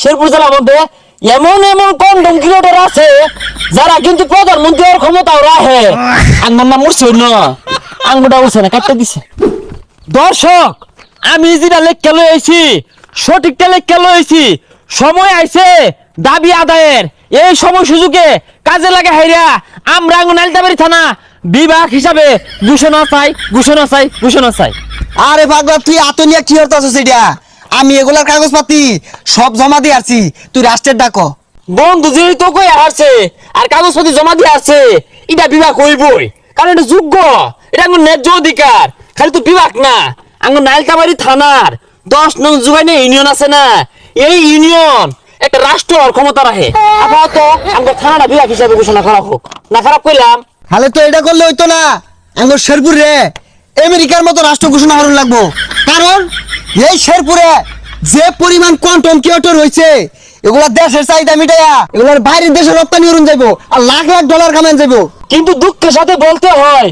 শেরপুর জেলার মধ্যে এমন এমন কন্ডম ক্রিয়েটর আছে যারা কিন্তু প্রধানমন্ত্রীর ক্ষমতাও রাখে। আমার নাম উঠছে না, আঙ্গুটা উঠছে না, কাটতে দিছে। দর্শক, আমি যেটা লেখা লইছি সঠিকটা লেখা লইছি। সময় আইছে দাবি আদায়ের। এই সময় সুযোগে কাজে লাগে হাইরা আমরা নালিতাবাড়ি থানা বিভাগ হিসাবে ঘোষণা চাই, ঘোষণা চাই, ঘোষণা চাই। আরে পাগলা, তুই আতনিয়া কি হতাছিস? এটা আমি এগুলার কাগজপাতি সব জমা দিয়ে আসছি, তুই রাষ্ট্রের ডাকো। বন্ধু যেহেতু কই হারছে আর কাগজপত্র জমা দিয়ে আসছে, এটা বিভাগ হইবই, কারণ এটা যোগ্য, এটা আমার ন্যায্য অধিকার। খালি তো বিভাগ না, আমার নালিতাবাড়ি থানার 10 নং জুগাইনে ইউনিয়ন আছে না, এই ইউনিয়ন একটা রাষ্ট্র ক্ষমতা রাখে। আপাতত আমার থানাটা বিভাগ হিসাবে ঘোষণা করা হোক। না খারাপ কইলাম? তাহলে তো এটা করলে হইতো না, আমার শেরপুর রে আমেরিকার মতো রাষ্ট্র ঘোষণা করুন লাগবো। কারণ এই শেরপুরে যে পরিমাণ কোয়ান্টাম ক্রিয়েটর হয়েছে, এগুলা দেশের চাহিদা মিটাইয়া এগুলার বাইরের দেশে রপ্তানি করুন যাইবো, আর লাখ লাখ ডলার কামান যাইবো। কিন্তু দুঃখের সাথে বলতে হয়,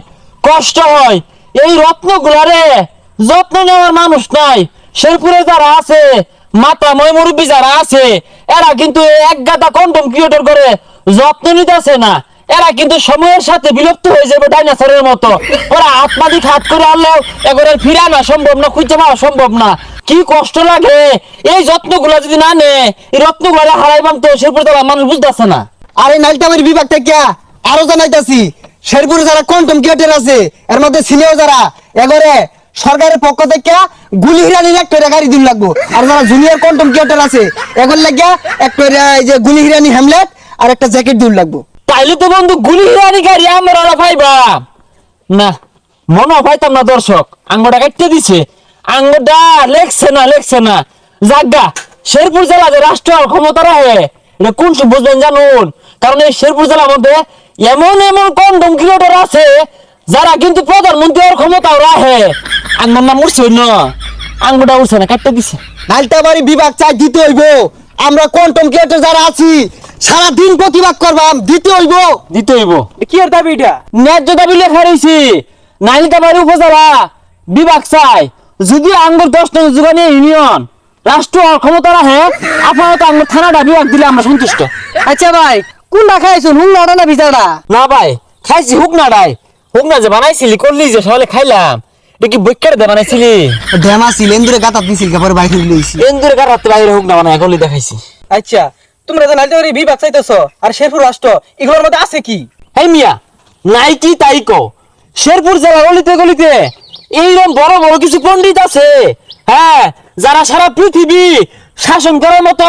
কষ্ট হয়, এই রত্নগুলারে যত্ন নেওয়ার মানুষ নাই। শেরপুরে যারা আছে, মাতা ময় মুরব্বী যারা আছে, এরা কিন্তু এক গাদা কন্ডম ক্রিয়েটর করে যত্ন নিতেছে না। এরা কিন্তু সময়ের সাথে বিলুপ্ত হয়ে যাবে ডাইনোসরের মতো। ওরা আত্মাধিক হাত করে আনলেও এগুলোর ফিরে আনা সম্ভব না, খুঁজে পাওয়া সম্ভব না। কি কষ্ট লাগে এই যত্নগুলা যদি না নে, এই রত্নগুলা হারাইবাম তো শেরপুর জেলা মানুষ বুঝতেছে না। আর এই নালিতাবাড়ি বিভাগ থেকে আরো জানাইতাছি, শেরপুরে যারা কোয়ান্টাম ক্রিয়েটর আছে এর মধ্যে সিনিয়র যারা, এগরে সরকারের পক্ষ থেকে গুলি হিরানির একটা গাড়ি দিন লাগবো। আর যারা জুনিয়র কোয়ান্টাম ক্রিয়েটর আছে এগুলো লাগিয়া একটা এই যে গুলি হিরানি হ্যামলেট আর একটা জ্যাকেট দিন লাগবো। তাইলে তো বন্ধু গুলি হিরানি গাড়ি আমরা পাইবাম না, মনে পাইতাম না। দর্শক, আঙ্গটা কাটতে দিছে, আঙ্গটা লেখছে না জাগা। শেরপুর জেলা যে রাষ্ট্র ক্ষমতা রাখে এটা কোন সব বুঝবেন জানুন? কারণ এই শেরপুর জেলার মধ্যে এমন এমন কন্ডম ক্রিয়েটর আছে যারা কিন্তু প্রধানমন্ত্রীর ক্ষমতাও রাখে। আমার নাম উঠছে না, আঙ্গটা উঠছে না, কাটতে দিছে। নালিতাবাড়ি বিভাগ চাই দিতে হইব। আমরা কোয়ান্টাম ক্রিয়েটর যারা আছি সারা দিন প্রতিবাদ করবাম, দিতে হইব, দিতে হইব। কি আর দাবি এটা? ন্যায্য দাবি লেখা রয়েছে। নালিতাবাড়ি উপজেলা বিভাগ চাই, যদি আঙ্গুর 10 নং জুগানি ইউনিয়ন রাষ্ট্র ক্ষমতা রাখে, আপাতত আঙ্গুর থানাটা বিভাগ দিলে আমরা সন্তুষ্ট। আচ্ছা ভাই, কোনটা খাইছুন, হুং লড়া না বিচারটা? না ভাই, খাইছি হুক না যে বানাইছিলি করলি যে সকালে খাইলাম, এটা কি বৈকার দে বানাইছিলি? ডেমা ছিল এন্দুরে গাতা দিছিল, পরে বাইরে লইছি। এন্দুরে কাটাতে বাইরে হুক না বানাই করলি দেখাইছি। আচ্ছা, তোমরা যে নালিতাবাড়ি বিভাগ চাইতেছো আর শেরপুর রাষ্ট্র, এগুলোর মধ্যে আছে কি? হেই মিয়া, নাই কি তাই কও। শেরপুর জেলা গলিতে গলিতে এইরকম বড় বড় কিছু পণ্ডিত আছে, হ্যাঁ, যারা সারা পৃথিবী শাসন করার মতো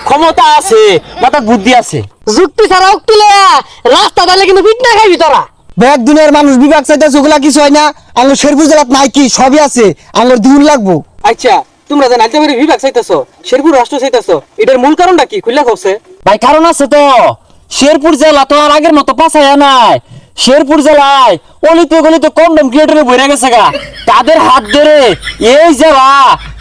ক্ষমতা আছে, মাথার বুদ্ধি আছে। যুক্তি ছাড়া উক্তি লয়া রাস্তা দালে কিন্তু পিট না খাইবি তোরা। ব্যাগ দুনিয়ার মানুষ বিভাগ চাইতেছে, ওগুলা কিছু হয় না। আমার শেরপুর জেলাত নাই কি, সবই আছে, আমার দূর লাগবো। আচ্ছা, তোমরা যে নালিতাবাড়ি বিভাগ চাইতেছো, শেরপুর রাষ্ট্র চাইতেছো, এটার মূল কারণটা কি খুললা কইছে? ভাই কারণ আছে তো, শেরপুর জেলা তো আর আগের মতো পাছায়া নাই। শেরপুর জেলায় অলিতে গলিতে কন্ডম ক্রিয়েটরে বইরা গেছে গা। তাদের হাত ধরে এই জেলা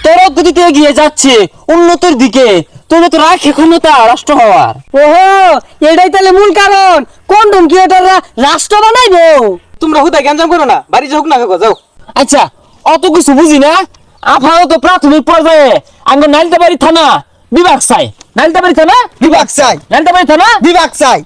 তরক গতিতে এগিয়ে যাচ্ছে উন্নতির দিকে। তুমি তো রাখি ক্ষমতা রাষ্ট্র হওয়ার। ওহো, এটাই তাহলে মূল কারণ, কন্ডম ক্রিয়েটররা রাষ্ট্র বানাইবো। তোমরা হুদায় গ্যাঞ্জাম করো না, বাড়ি যাও না, যাও। আচ্ছা, অত কিছু বুঝি না। আপাতত প্রাথমিক পর্যায়ে আমরা নালিতাবাড়ি থানা বিভাগ চাই। নালিতাবাড়ি থানা বিভাগ চাই, নালিতাবাড়ি থানা বিভাগ চাই।